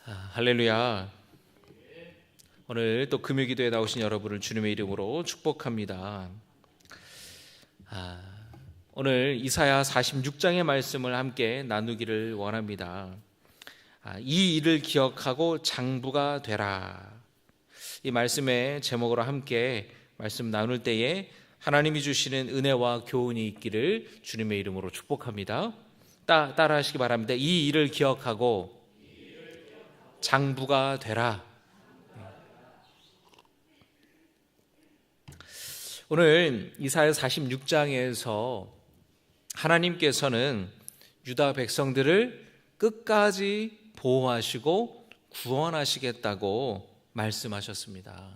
할렐루야. 오늘 또 금요기도에 나오신 여러분을 주님의 이름으로 축복합니다. 오늘 이사야 46장의 말씀을 함께 나누기를 원합니다. 이 일을 기억하고 장부가 되라. 이 말씀의 제목으로 함께 말씀 나눌 때에 하나님이 주시는 은혜와 교훈이 있기를 주님의 이름으로 축복합니다. 따라 하시기 바랍니다. 이 일을 기억하고 장부가 되라. 오늘 이사야 46장에서 하나님께서는 유다 백성들을 끝까지 보호하시고 구원하시겠다고 말씀하셨습니다.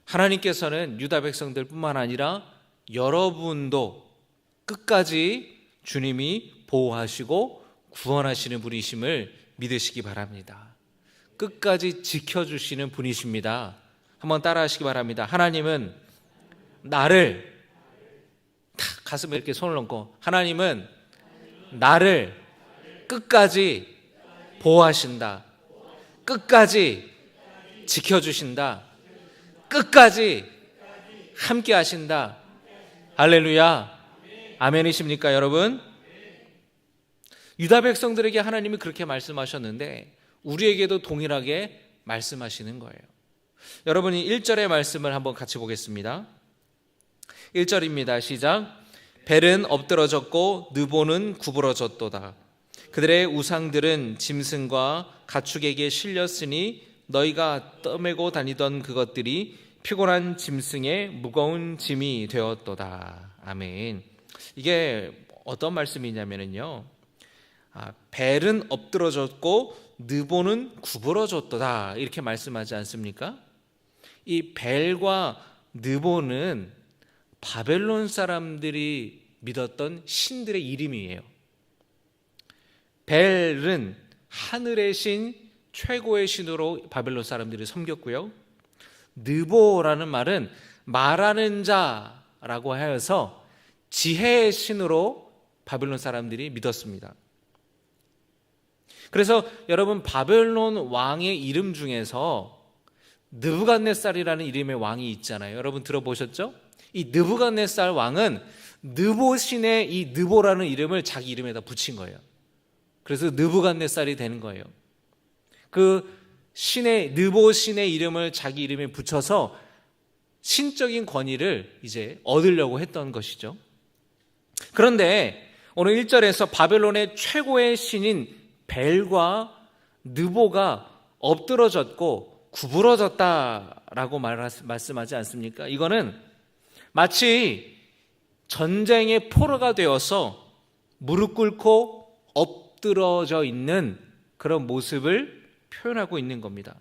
하나님께서는 유다 백성들뿐만 아니라 여러분도 끝까지 주님이 보호하시고 구원하시는 분이심을 믿으시기 바랍니다. 끝까지 지켜주시는 분이십니다. 한번 따라 하시기 바랍니다. 하나님은 나를 가슴에 이렇게 손을 얹고 하나님은 나를 끝까지 보호하신다. 끝까지 지켜주신다. 끝까지 함께 하신다. 할렐루야. 아멘이십니까 여러분? 유다 백성들에게 하나님이 그렇게 말씀하셨는데 우리에게도 동일하게 말씀하시는 거예요. 여러분이 1절의 말씀을 한번 같이 보겠습니다. 1절입니다. 시작. 벨은 엎드러졌고 느보는 구부러졌도다. 그들의 우상들은 짐승과 가축에게 실렸으니 너희가 떠매고 다니던 그것들이 피곤한 짐승의 무거운 짐이 되었도다. 아멘. 이게 어떤 말씀이냐면요, 벨은 엎드러졌고 느보는 구부러졌도다 이렇게 말씀하지 않습니까? 이 벨과 느보는 바벨론 사람들이 믿었던 신들의 이름이에요. 벨은 하늘의 신, 최고의 신으로 바벨론 사람들이 섬겼고요. 느보라는 말은 말하는 자라고 하여서 지혜의 신으로 바벨론 사람들이 믿었습니다. 그래서 여러분 바벨론 왕의 이름 중에서 느부갓네살이라는 이름의 왕이 있잖아요. 여러분 들어보셨죠? 이 느부갓네살 왕은 느보신의 이 느보라는 이름을 자기 이름에다 붙인 거예요. 그래서 느부갓네살이 되는 거예요. 그 신의 느보신의 이름을 자기 이름에 붙여서 신적인 권위를 이제 얻으려고 했던 것이죠. 그런데 오늘 1절에서 바벨론의 최고의 신인 벨과 느보가 엎드러졌고 구부러졌다라고 말씀하지 않습니까? 이거는 마치 전쟁의 포로가 되어서 무릎 꿇고 엎드러져 있는 그런 모습을 표현하고 있는 겁니다.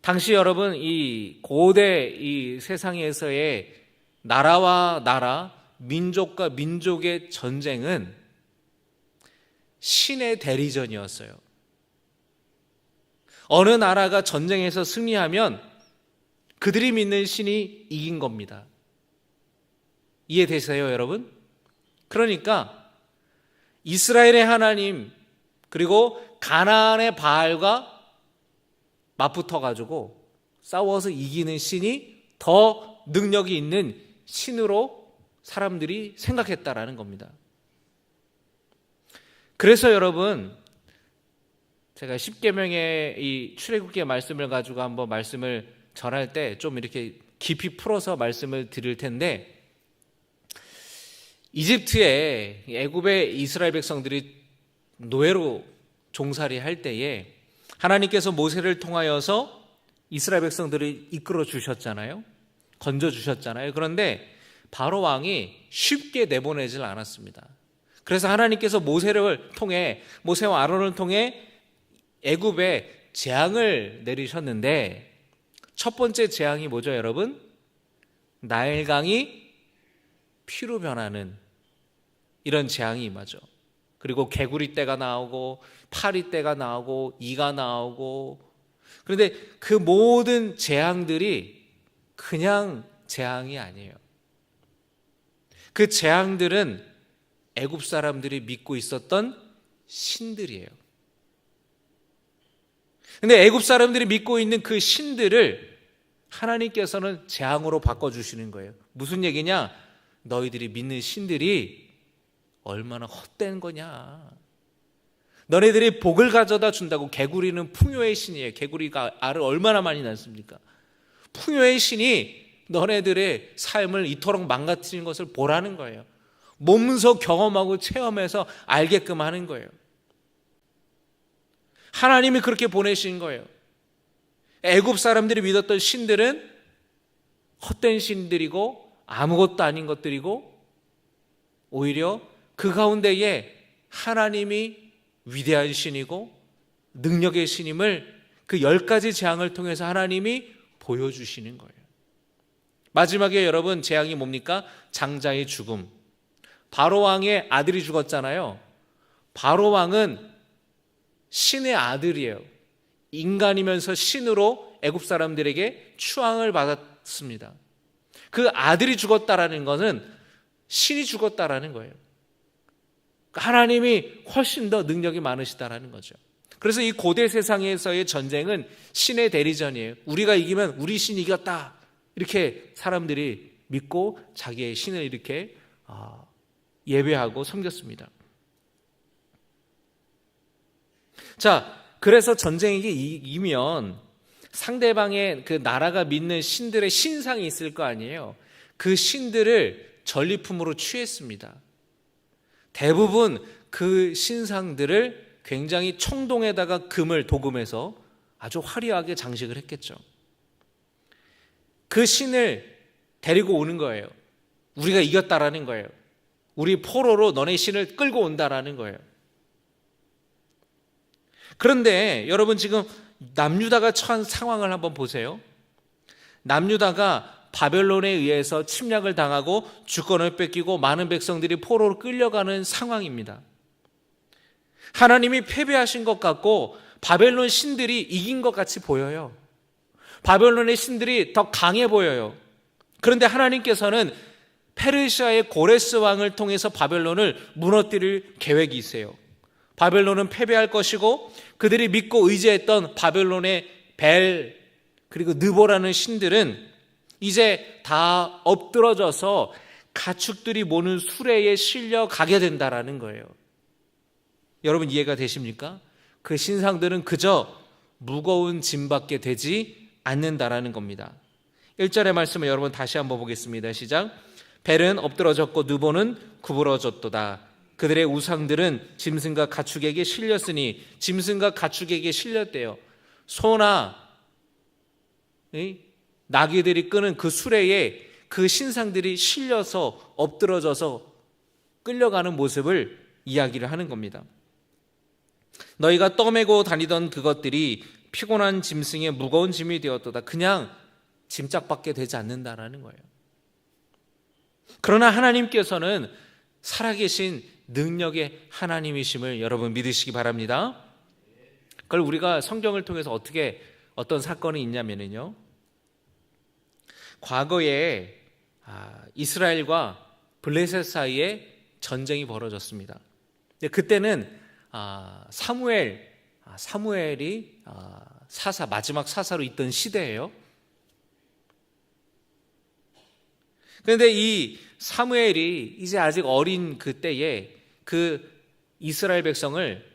당시 여러분 이 고대 이 세상에서의 나라와 나라, 민족과 민족의 전쟁은 신의 대리전이었어요. 어느 나라가 전쟁에서 승리하면 그들이 믿는 신이 이긴 겁니다. 이해되세요, 여러분? 그러니까 이스라엘의 하나님 그리고 가나안의 바알과 맞붙어가지고 싸워서 이기는 신이 더 능력이 있는 신으로 사람들이 생각했다라는 겁니다. 그래서 여러분 제가 십계명의 이 출애굽기의 말씀을 가지고 한번 말씀을 전할 때 좀 이렇게 깊이 풀어서 말씀을 드릴 텐데, 이집트에 애굽의 이스라엘 백성들이 노예로 종살이 할 때에 하나님께서 모세를 통하여서 이스라엘 백성들을 이끌어 주셨잖아요. 건져 주셨잖아요. 그런데 바로 왕이 쉽게 내보내질 않았습니다. 그래서 하나님께서 모세를 통해, 모세와 아론을 통해 애굽에 재앙을 내리셨는데 첫 번째 재앙이 뭐죠, 여러분? 나일강이 피로 변하는 이런 재앙이 임하죠. 그리고 개구리 떼가 나오고 파리 떼가 나오고 이가 나오고, 그런데 그 모든 재앙들이 그냥 재앙이 아니에요. 그 재앙들은 애굽 사람들이 믿고 있었던 신들이에요. 근데 애굽 사람들이 믿고 있는 그 신들을 하나님께서는 재앙으로 바꿔주시는 거예요. 무슨 얘기냐? 너희들이 믿는 신들이 얼마나 헛된 거냐. 너네들이 복을 가져다 준다고. 개구리는 풍요의 신이에요. 개구리가 알을 얼마나 많이 낳습니까? 풍요의 신이 너네들의 삶을 이토록 망가뜨리는 것을 보라는 거예요. 몸소 경험하고 체험해서 알게끔 하는 거예요. 하나님이 그렇게 보내신 거예요. 애굽 사람들이 믿었던 신들은 헛된 신들이고 아무것도 아닌 것들이고, 오히려 그 가운데에 하나님이 위대한 신이고 능력의 신임을 그 10가지 재앙을 통해서 하나님이 보여주시는 거예요. 마지막에 여러분, 재앙이 뭡니까? 장자의 죽음. 바로왕의 아들이 죽었잖아요. 바로왕은 신의 아들이에요. 인간이면서 신으로 애굽 사람들에게 추앙을 받았습니다. 그 아들이 죽었다라는 것은 신이 죽었다라는 거예요. 하나님이 훨씬 더 능력이 많으시다라는 거죠. 그래서 이 고대 세상에서의 전쟁은 신의 대리전이에요. 우리가 이기면 우리 신이 이겼다, 이렇게 사람들이 믿고 자기의 신을 이렇게 예배하고 섬겼습니다. 자, 그래서 전쟁이 이기면 상대방의 그 나라가 믿는 신들의 신상이 있을 거 아니에요. 그 신들을 전리품으로 취했습니다. 대부분 그 신상들을 굉장히 청동에다가 금을 도금해서 아주 화려하게 장식을 했겠죠. 그 신을 데리고 오는 거예요. 우리가 이겼다라는 거예요. 우리 포로로 너네 신을 끌고 온다라는 거예요. 그런데 여러분, 지금 남유다가 처한 상황을 한번 보세요. 남유다가 바벨론에 의해서 침략을 당하고 주권을 뺏기고 많은 백성들이 포로로 끌려가는 상황입니다. 하나님이 패배하신 것 같고 바벨론 신들이 이긴 것 같이 보여요. 바벨론의 신들이 더 강해 보여요. 그런데 하나님께서는 페르시아의 고레스 왕을 통해서 바벨론을 무너뜨릴 계획이 있어요. 바벨론은 패배할 것이고 그들이 믿고 의지했던 바벨론의 벨 그리고 느보라는 신들은 이제 다 엎드러져서 가축들이 모는 수레에 실려 가게 된다라는 거예요. 여러분, 이해가 되십니까? 그 신상들은 그저 무거운 짐밖에 되지 않는다라는 겁니다. 1절의 말씀을 여러분 다시 한번 보겠습니다. 시작. 벨은 엎드러졌고 느보는 구부러졌도다. 그들의 우상들은 짐승과 가축에게 실렸으니. 짐승과 가축에게 실렸대요. 소나 나귀들이 끄는 그 수레에 그 신상들이 실려서 엎드러져서 끌려가는 모습을 이야기를 하는 겁니다. 너희가 떠매고 다니던 그것들이 피곤한 짐승의 무거운 짐이 되었도다. 그냥 짐짝밖에 되지 않는다라는 거예요. 그러나 하나님께서는 살아계신 능력의 하나님이심을 여러분 믿으시기 바랍니다. 그걸 우리가 성경을 통해서 어떤 사건이 있냐면요, 과거에 이스라엘과 블레셋 사이에 전쟁이 벌어졌습니다. 그때는 사무엘이 마지막 사사로 있던 시대예요. 그런데 이 사무엘이 이제 아직 어린 그때에 그 이스라엘 백성을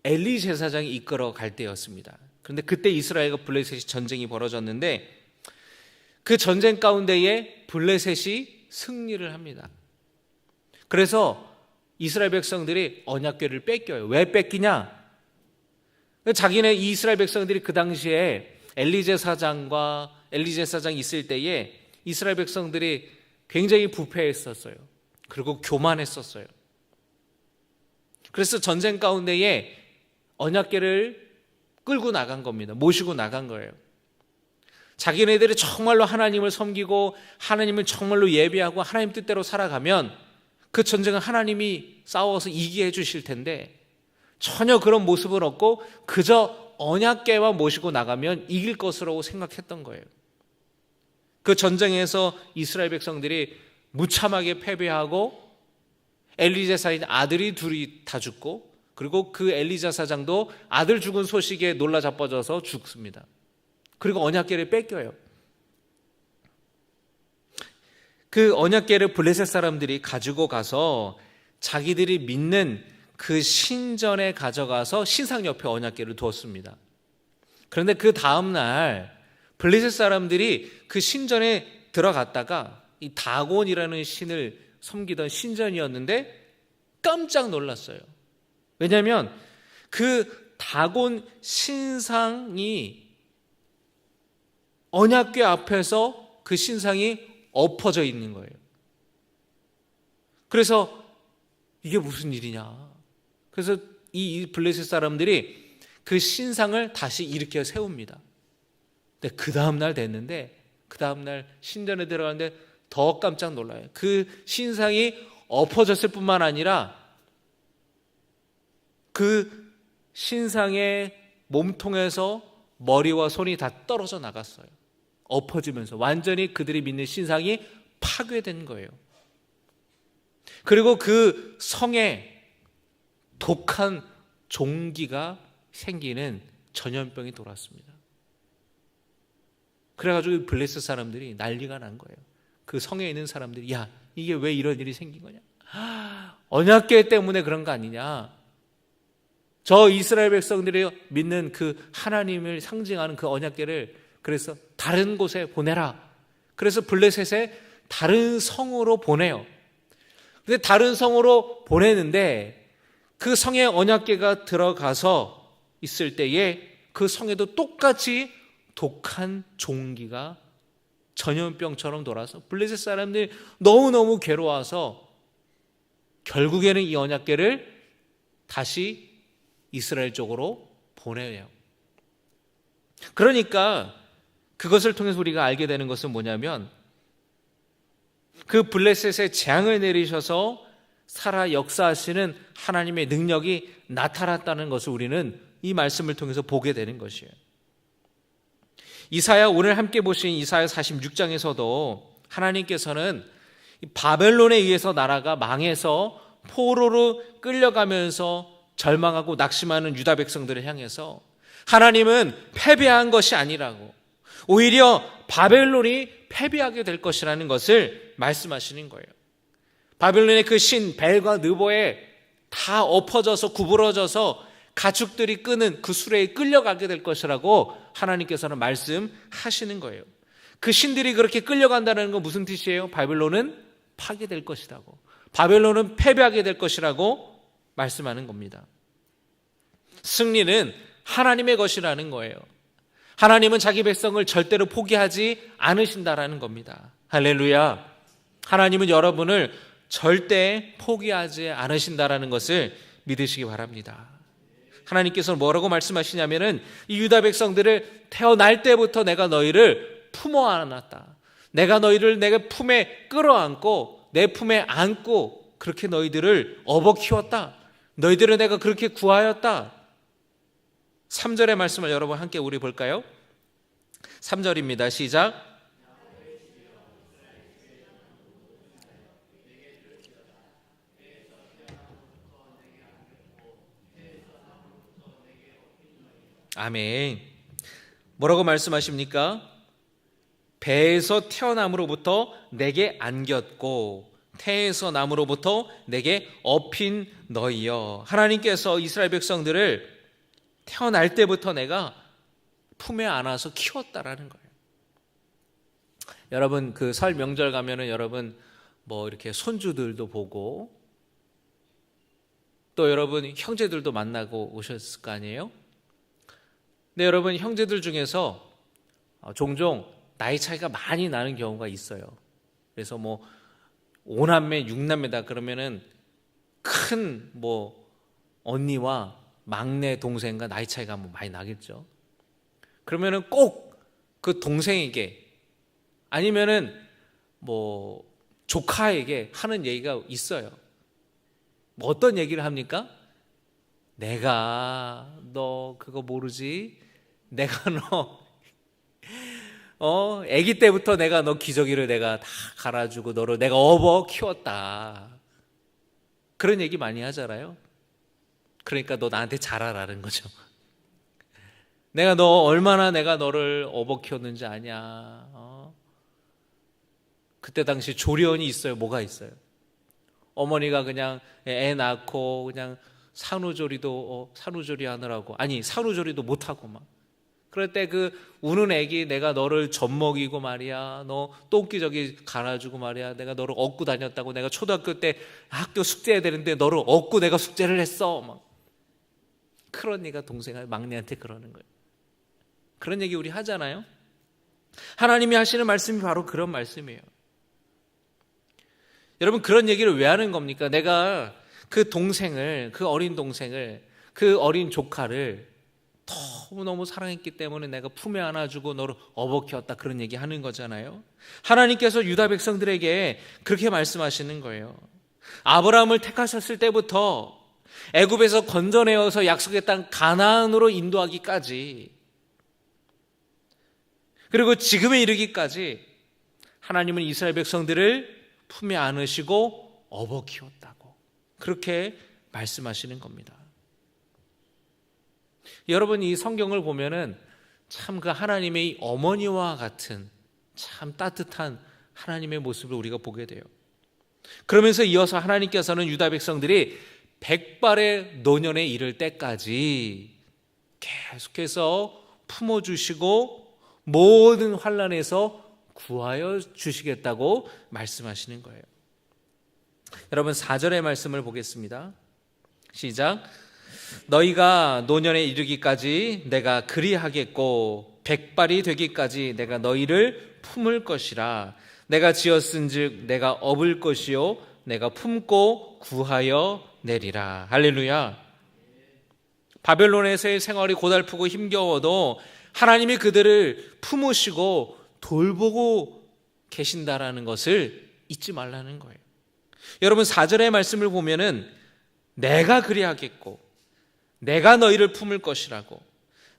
엘리 제사장이 이끌어 갈 때였습니다. 그런데 그때 이스라엘과 블레셋이 전쟁이 벌어졌는데 그 전쟁 가운데에 블레셋이 승리를 합니다. 그래서 이스라엘 백성들이 언약궤를 뺏겨요. 왜 뺏기냐? 자기네 이스라엘 백성들이 그 당시에 엘리 제사장이 있을 때에 이스라엘 백성들이 굉장히 부패했었어요. 그리고 교만했었어요. 그래서 전쟁 가운데에 언약궤를 끌고 나간 겁니다. 모시고 나간 거예요. 자기네들이 정말로 하나님을 섬기고 하나님을 정말로 예배하고 하나님 뜻대로 살아가면 그 전쟁은 하나님이 싸워서 이기게 해주실 텐데 전혀 그런 모습을 없고 그저 언약궤만 모시고 나가면 이길 것으로 생각했던 거예요. 그 전쟁에서 이스라엘 백성들이 무참하게 패배하고 엘리 제사장 아들이 둘이 다 죽고 그리고 그 엘리자 사장도 아들 죽은 소식에 놀라 자빠져서 죽습니다. 그리고 언약궤를 뺏겨요. 그 언약궤를 블레셋 사람들이 가지고 가서 자기들이 믿는 그 신전에 가져가서 신상 옆에 언약궤를 두었습니다. 그런데 그 다음날 블레셋 사람들이 그 신전에 들어갔다가 이 다곤이라는 신을 섬기던 신전이었는데 깜짝 놀랐어요. 왜냐하면 그 다곤 신상이 언약궤 앞에서 그 신상이 엎어져 있는 거예요. 그래서 이게 무슨 일이냐. 그래서 이 블레셋 사람들이 그 신상을 다시 일으켜 세웁니다. 근데 그 다음날 됐는데 그 다음날 신전에 들어가는데 더 깜짝 놀라요. 그 신상이 엎어졌을 뿐만 아니라 그 신상의 몸통에서 머리와 손이 다 떨어져 나갔어요. 엎어지면서 완전히 그들이 믿는 신상이 파괴된 거예요. 그리고 그 성에 독한 종기가 생기는 전염병이 돌았습니다. 그래가지고 블레셋 사람들이 난리가 난 거예요. 그 성에 있는 사람들이 야, 이게 왜 이런 일이 생긴 거냐? 언약궤 때문에 그런 거 아니냐? 저 이스라엘 백성들이 믿는 그 하나님을 상징하는 그 언약궤를 그래서 다른 곳에 보내라. 그래서 블레셋에 다른 성으로 보내요. 근데 다른 성으로 보내는데 그 성에 언약궤가 들어가서 있을 때에 그 성에도 똑같이 독한 종기가 전염병처럼 돌아서 블레셋 사람들이 너무너무 괴로워서 결국에는 이 언약궤를 다시 이스라엘 쪽으로 보내요. 그러니까 그것을 통해서 우리가 알게 되는 것은 뭐냐면 그 블레셋에 재앙을 내리셔서 살아 역사하시는 하나님의 능력이 나타났다는 것을 우리는 이 말씀을 통해서 보게 되는 것이에요. 이사야, 오늘 함께 보신 이사야 46장에서도 하나님께서는 바벨론에 의해서 나라가 망해서 포로로 끌려가면서 절망하고 낙심하는 유다 백성들을 향해서 하나님은 패배한 것이 아니라고, 오히려 바벨론이 패배하게 될 것이라는 것을 말씀하시는 거예요. 바벨론의 그 신 벨과 느보에 다 엎어져서 구부러져서 가축들이 끄는 그 수레에 끌려가게 될 것이라고 하나님께서는 말씀하시는 거예요. 그 신들이 그렇게 끌려간다는 건 무슨 뜻이에요? 바벨론은 파괴될 것이라고, 바벨론은 패배하게 될 것이라고 말씀하는 겁니다. 승리는 하나님의 것이라는 거예요. 하나님은 자기 백성을 절대로 포기하지 않으신다라는 겁니다. 할렐루야. 하나님은 여러분을 절대 포기하지 않으신다라는 것을 믿으시기 바랍니다. 하나님께서는 뭐라고 말씀하시냐면은 이 유다 백성들을 태어날 때부터 내가 너희를 품어 안았다. 내가 너희를 내 품에 끌어안고 내 품에 안고 그렇게 너희들을 업어 키웠다. 너희들을 내가 그렇게 구하였다. 3절의 말씀을 여러분 함께 우리 볼까요? 3절입니다. 시작. 아멘. 뭐라고 말씀하십니까? 배에서 태어남으로부터 내게 안겼고 태에서 남으로부터 내게 업힌 너희여. 하나님께서 이스라엘 백성들을 태어날 때부터 내가 품에 안아서 키웠다라는 거예요. 여러분 그 설 명절 가면은 여러분 뭐 이렇게 손주들도 보고 또 여러분 형제들도 만나고 오셨을 거 아니에요? 근데 여러분 형제들 중에서 종종 나이 차이가 많이 나는 경우가 있어요. 그래서 뭐 5남매, 6남매다 그러면은 큰 뭐 언니와 막내 동생과 나이 차이가 뭐 많이 나겠죠. 그러면은 꼭 그 동생에게 아니면은 뭐 조카에게 하는 얘기가 있어요. 뭐 어떤 얘기를 합니까? 내가 너 그거 모르지? 내가 너 아기 때부터 내가 너 기저귀를 내가 다 갈아주고 너를 내가 업어 키웠다. 그런 얘기 많이 하잖아요. 그러니까 너 나한테 잘하라는 거죠. 내가 너 얼마나 내가 너를 어버 키웠는지 아냐. 그때 당시 조련이 있어요? 뭐가 있어요? 어머니가 그냥 애 낳고 그냥 산후조리 하느라고, 아니 산후조리도 못하고 막 그럴 때 그 우는 애기 내가 너를 젖먹이고 말이야, 너 똥기 저기 갈아주고 말이야, 내가 너를 업고 다녔다고, 내가 초등학교 때 학교 숙제해야 되는데 너를 업고 내가 숙제를 했어 막. 그런 얘가 동생아 막내한테 그러는 거예요. 그런 얘기 우리 하잖아요. 하나님이 하시는 말씀이 바로 그런 말씀이에요. 여러분, 그런 얘기를 왜 하는 겁니까? 내가 그 동생을, 그 어린 동생을, 그 어린 조카를 너무너무 사랑했기 때문에 내가 품에 안아주고 너를 업어 키웠다, 그런 얘기 하는 거잖아요. 하나님께서 유다 백성들에게 그렇게 말씀하시는 거예요. 아브라함을 택하셨을 때부터 애굽에서 건져내어서 약속의 땅 가나안으로 인도하기까지, 그리고 지금에 이르기까지 하나님은 이스라엘 백성들을 품에 안으시고 업어 키웠다고 그렇게 말씀하시는 겁니다. 여러분, 이 성경을 보면은 참 그 하나님의 어머니와 같은 참 따뜻한 하나님의 모습을 우리가 보게 돼요. 그러면서 이어서 하나님께서는 유다 백성들이 백발의 노년에 이를 때까지 계속해서 품어주시고 모든 환난에서 구하여 주시겠다고 말씀하시는 거예요. 여러분, 4절의 말씀을 보겠습니다. 시작. 너희가 노년에 이르기까지 내가 그리하겠고 백발이 되기까지 내가 너희를 품을 것이라. 내가 지었은즉 내가 업을 것이요 내가 품고 구하여 내리라. 할렐루야. 바벨론에서의 생활이 고달프고 힘겨워도 하나님이 그들을 품으시고 돌보고 계신다라는 것을 잊지 말라는 거예요. 여러분, 4절의 말씀을 보면은 내가 그리하겠고 내가 너희를 품을 것이라고,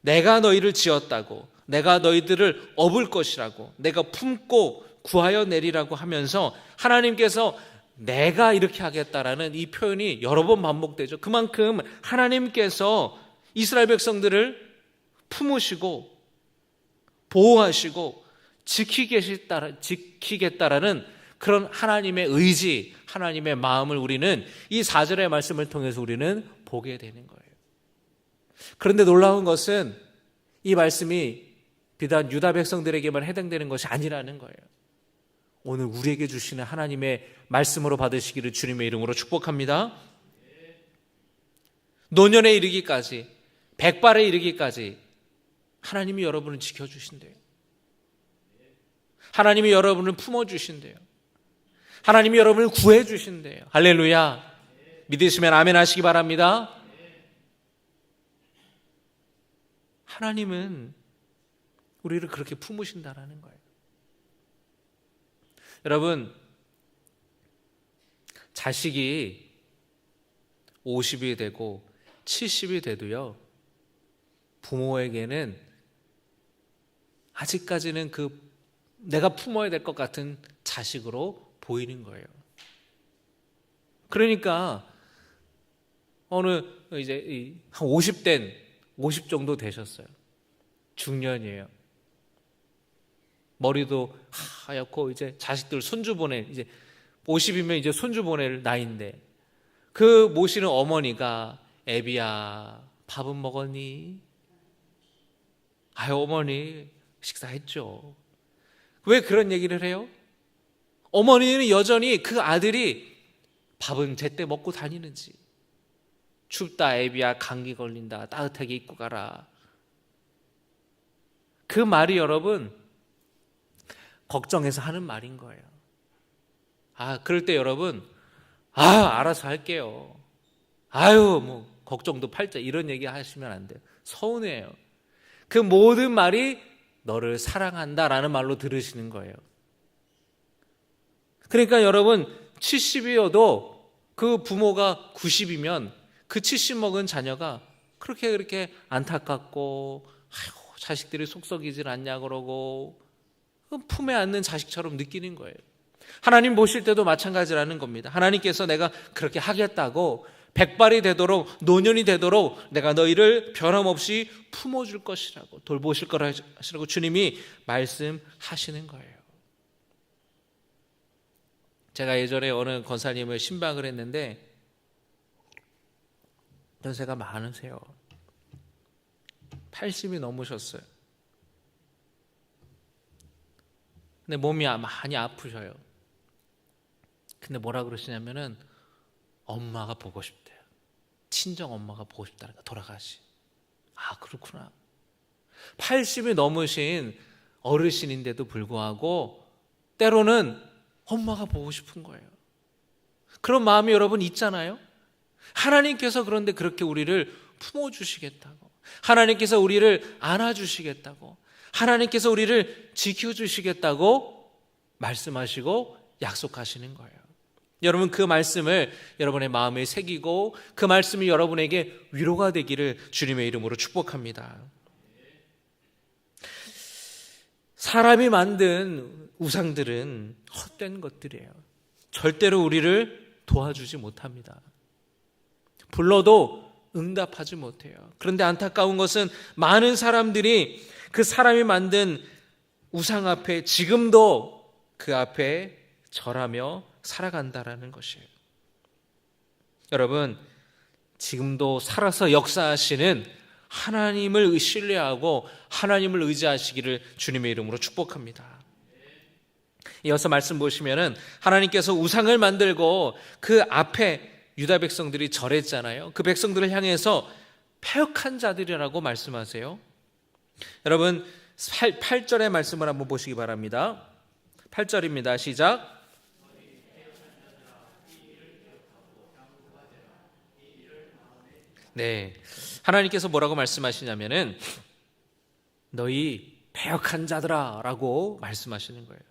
내가 너희를 지었다고, 내가 너희들을 업을 것이라고, 내가 품고 구하여 내리라고 하면서 하나님께서 내가 이렇게 하겠다라는 이 표현이 여러 번 반복되죠. 그만큼 하나님께서 이스라엘 백성들을 품으시고 보호하시고 지키겠다라는 그런 하나님의 의지, 하나님의 마음을 우리는 이 4절의 말씀을 통해서 우리는 보게 되는 거예요. 그런데 놀라운 것은 이 말씀이 비단 유다 백성들에게만 해당되는 것이 아니라는 거예요. 오늘 우리에게 주시는 하나님의 말씀으로 받으시기를 주님의 이름으로 축복합니다. 노년에 이르기까지, 백발에 이르기까지 하나님이 여러분을 지켜주신대요. 하나님이 여러분을 품어주신대요. 하나님이 여러분을 구해주신대요. 할렐루야. 믿으시면 아멘 하시기 바랍니다. 하나님은 우리를 그렇게 품으신다라는 거예요. 여러분, 자식이 50이 되고 70이 돼도요, 부모에게는 아직까지는 그 내가 품어야 될 것 같은 자식으로 보이는 거예요. 그러니까 어느 이제 한 50 정도 되셨어요. 중년이에요. 머리도 하얗고 이제 자식들 손주 보낼, 이제 50이면 이제 손주 보낼 나이인데 그 모시는 어머니가 애비야 밥은 먹었니? 아유 어머니 식사했죠. 왜 그런 얘기를 해요? 어머니는 여전히 그 아들이 밥은 제때 먹고 다니는지, 춥다 애비야 감기 걸린다 따뜻하게 입고 가라, 그 말이 여러분 걱정해서 하는 말인 거예요. 그럴 때 여러분 알아서 할게요, 아유 뭐 걱정도 팔자, 이런 얘기 하시면 안 돼요. 서운해요. 그 모든 말이 너를 사랑한다라는 말로 들으시는 거예요. 그러니까 여러분 70이어도 그 부모가 90이면 그 70 먹은 자녀가 그렇게 안타깝고 아이고 자식들이 속 썩이질 않냐 그러고 품에 안는 자식처럼 느끼는 거예요. 하나님 보실 때도 마찬가지라는 겁니다. 하나님께서 내가 그렇게 하겠다고 백발이 되도록, 노년이 되도록 내가 너희를 변함없이 품어줄 것이라고, 돌보실 거라고 주님이 말씀하시는 거예요. 제가 예전에 어느 권사님을 신방을 했는데 연세가 많으세요. 80이 넘으셨어요. 근데 몸이 많이 아프셔요. 근데 뭐라 그러시냐면은 엄마가 보고 싶대요. 친정 엄마가 보고 싶다니까, 돌아가시. 아, 그렇구나. 80이 넘으신 어르신인데도 불구하고 때로는 엄마가 보고 싶은 거예요. 그런 마음이 여러분 있잖아요. 하나님께서 그런데 그렇게 우리를 품어주시겠다고, 하나님께서 우리를 안아주시겠다고, 하나님께서 우리를 지켜주시겠다고 말씀하시고 약속하시는 거예요. 여러분, 그 말씀을 여러분의 마음에 새기고 그 말씀이 여러분에게 위로가 되기를 주님의 이름으로 축복합니다. 사람이 만든 우상들은 헛된 것들이에요. 절대로 우리를 도와주지 못합니다. 불러도 응답하지 못해요. 그런데 안타까운 것은 많은 사람들이 그 사람이 만든 우상 앞에 지금도 그 앞에 절하며 살아간다라는 것이에요. 여러분, 지금도 살아서 역사하시는 하나님을 신뢰하고 하나님을 의지하시기를 주님의 이름으로 축복합니다. 이어서 말씀 보시면은 하나님께서 우상을 만들고 그 앞에 유다 백성들이 절했잖아요. 그 백성들을 향해서 패역한 자들이라고 말씀하세요. 여러분, 8절의 말씀을 한번 보시기 바랍니다. 8절입니다. 시작. 네, 하나님께서 뭐라고 말씀하시냐면은 너희 패역한 자들아 라고 말씀하시는 거예요.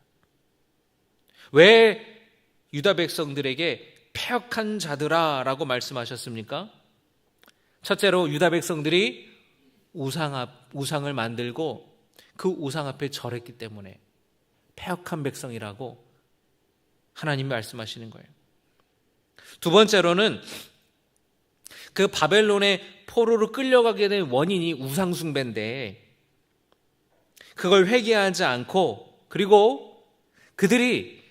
왜 유다 백성들에게 패역한 자들아 라고 말씀하셨습니까? 첫째로 유다 백성들이 우상을 만들고 그 우상 앞에 절했기 때문에 패역한 백성이라고 하나님이 말씀하시는 거예요. 두 번째로는 그 바벨론의 포로로 끌려가게 된 원인이 우상 숭배인데 그걸 회개하지 않고, 그리고 그들이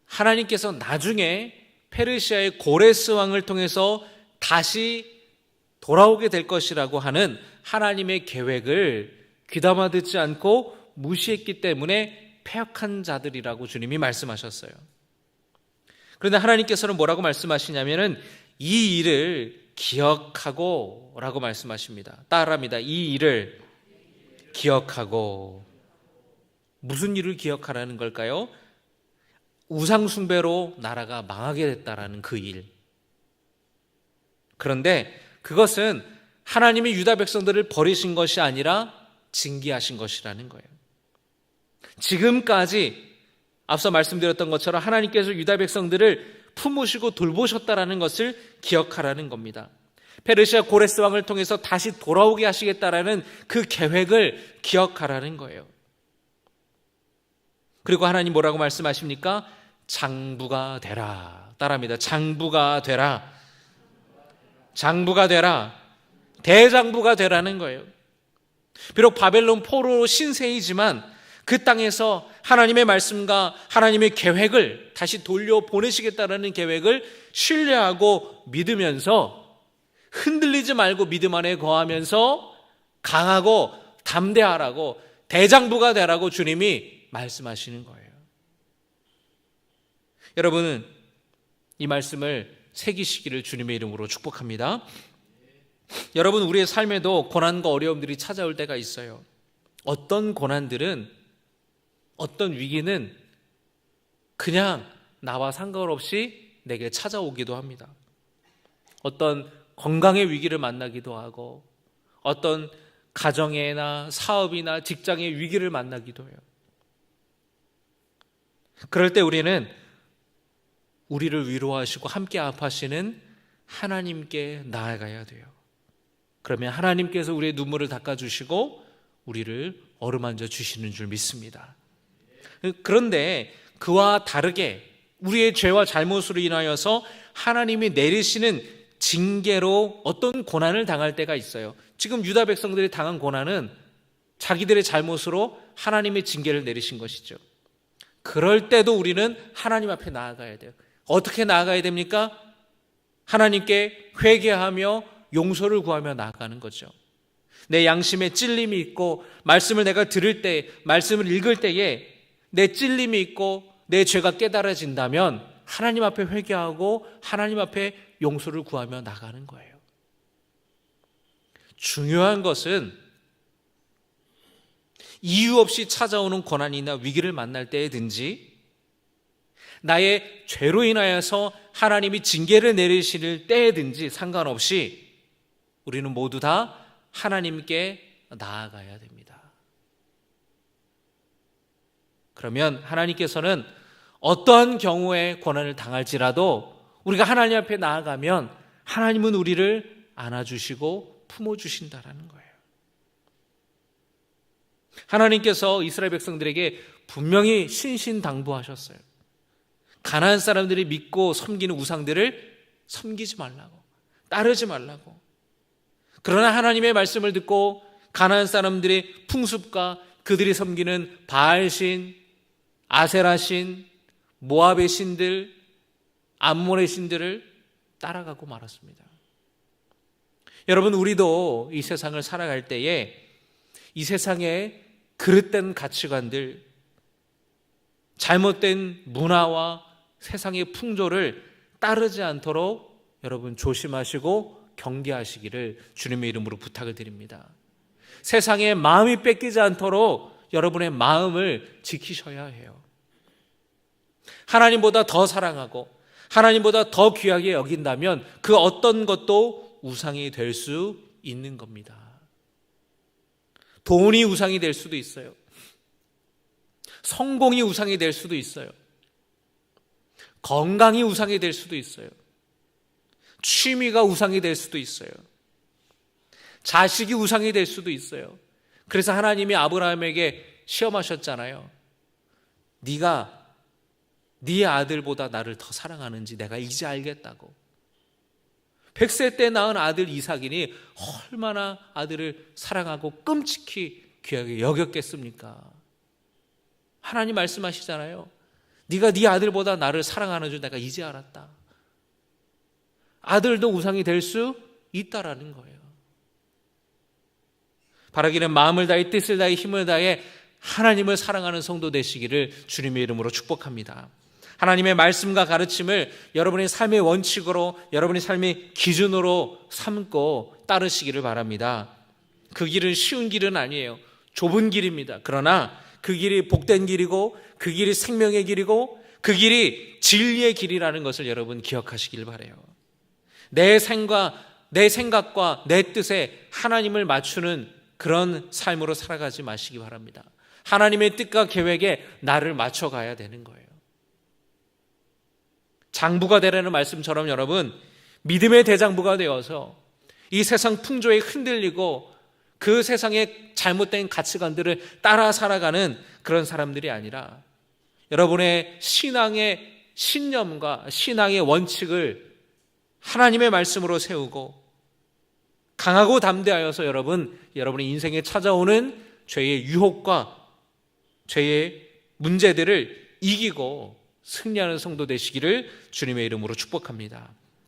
하나님께서 나중에 페르시아의 고레스 왕을 통해서 다시 돌아오게 될 것이라고 하는 하나님의 계획을 귀담아 듣지 않고 무시했기 때문에 패역한 자들이라고 주님이 말씀하셨어요. 그런데 하나님께서는 뭐라고 말씀하시냐면은 이 일을 기억하고 라고 말씀하십니다. 따라합니다. 이 일을 기억하고. 무슨 일을 기억하라는 걸까요? 우상 숭배로 나라가 망하게 됐다라는 그 일. 그런데 그것은 하나님이 유다 백성들을 버리신 것이 아니라 징계하신 것이라는 거예요. 지금까지 앞서 말씀드렸던 것처럼 하나님께서 유다 백성들을 품으시고 돌보셨다라는 것을 기억하라는 겁니다. 페르시아 고레스 왕을 통해서 다시 돌아오게 하시겠다라는 그 계획을 기억하라는 거예요. 그리고 하나님 뭐라고 말씀하십니까? 장부가 되라. 따라합니다. 장부가 되라. 장부가 되라. 대장부가 되라는 거예요. 비록 바벨론 포로 신세이지만 그 땅에서 하나님의 말씀과 하나님의 계획을 다시 돌려보내시겠다는 계획을 신뢰하고 믿으면서 흔들리지 말고 믿음 안에 거하면서 강하고 담대하라고, 대장부가 되라고 주님이 말씀하시는 거예요. 여러분은 이 말씀을 새기시기를 주님의 이름으로 축복합니다. 여러분, 우리의 삶에도 고난과 어려움들이 찾아올 때가 있어요. 어떤 고난들은, 어떤 위기는 그냥 나와 상관없이 내게 찾아오기도 합니다. 어떤 건강의 위기를 만나기도 하고, 어떤 가정이나 사업이나 직장의 위기를 만나기도 해요. 그럴 때 우리는 우리를 위로하시고 함께 아파하시는 하나님께 나아가야 돼요. 그러면 하나님께서 우리의 눈물을 닦아주시고 우리를 어루만져 주시는 줄 믿습니다. 그런데 그와 다르게 우리의 죄와 잘못으로 인하여서 하나님이 내리시는 징계로 어떤 고난을 당할 때가 있어요. 지금 유다 백성들이 당한 고난은 자기들의 잘못으로 하나님의 징계를 내리신 것이죠. 그럴 때도 우리는 하나님 앞에 나아가야 돼요. 어떻게 나아가야 됩니까? 하나님께 회개하며 용서를 구하며 나아가는 거죠. 내 양심에 찔림이 있고 말씀을 내가 들을 때, 말씀을 읽을 때에 내 찔림이 있고 내 죄가 깨달아진다면 하나님 앞에 회개하고 하나님 앞에 용서를 구하며 나가는 거예요. 중요한 것은 이유 없이 찾아오는 고난이나 위기를 만날 때든지 나의 죄로 인하여서 하나님이 징계를 내리실 때든지 상관없이 우리는 모두 다 하나님께 나아가야 됩니다. 그러면 하나님께서는 어떠한 경우에 고난을 당할지라도 우리가 하나님 앞에 나아가면 하나님은 우리를 안아주시고 품어주신다라는 거예요. 하나님께서 이스라엘 백성들에게 분명히 신신당부하셨어요. 가나안 사람들이 믿고 섬기는 우상들을 섬기지 말라고, 따르지 말라고. 그러나 하나님의 말씀을 듣고 가나안 사람들의 풍습과 그들이 섬기는 바알신, 아세라신, 모압의 신들, 암몬의 신들을 따라가고 말았습니다. 여러분, 우리도 이 세상을 살아갈 때에 이 세상의 그릇된 가치관들, 잘못된 문화와 세상의 풍조를 따르지 않도록 여러분 조심하시고 경계하시기를 주님의 이름으로 부탁을 드립니다. 세상에 마음이 뺏기지 않도록 여러분의 마음을 지키셔야 해요. 하나님보다 더 사랑하고 하나님보다 더 귀하게 여긴다면 그 어떤 것도 우상이 될 수 있는 겁니다. 돈이 우상이 될 수도 있어요. 성공이 우상이 될 수도 있어요. 건강이 우상이 될 수도 있어요. 취미가 우상이 될 수도 있어요. 자식이 우상이 될 수도 있어요. 그래서 하나님이 아브라함에게 시험하셨잖아요. 네가 네 아들보다 나를 더 사랑하는지 내가 이제 알겠다고. 100세 때 낳은 아들 이삭이니 얼마나 아들을 사랑하고 끔찍히 귀하게 여겼겠습니까? 하나님 말씀하시잖아요. 네가 네 아들보다 나를 사랑하는 줄 내가 이제 알았다. 아들도 우상이 될 수 있다라는 거예요. 바라기는 마음을 다해 뜻을 다해 힘을 다해 하나님을 사랑하는 성도 되시기를 주님의 이름으로 축복합니다. 하나님의 말씀과 가르침을 여러분의 삶의 원칙으로, 여러분의 삶의 기준으로 삼고 따르시기를 바랍니다. 그 길은 쉬운 길은 아니에요. 좁은 길입니다. 그러나 그 길이 복된 길이고 그 길이 생명의 길이고 그 길이 진리의 길이라는 것을 여러분 기억하시길 바라요. 내 생각과 내 뜻에 하나님을 맞추는 그런 삶으로 살아가지 마시기 바랍니다. 하나님의 뜻과 계획에 나를 맞춰가야 되는 거예요. 장부가 되라는 말씀처럼 여러분, 믿음의 대장부가 되어서 이 세상 풍조에 흔들리고 그 세상의 잘못된 가치관들을 따라 살아가는 그런 사람들이 아니라 여러분의 신앙의 신념과 신앙의 원칙을 하나님의 말씀으로 세우고 강하고 담대하여서 여러분의 인생에 찾아오는 죄의 유혹과 죄의 문제들을 이기고 승리하는 성도 되시기를 주님의 이름으로 축복합니다.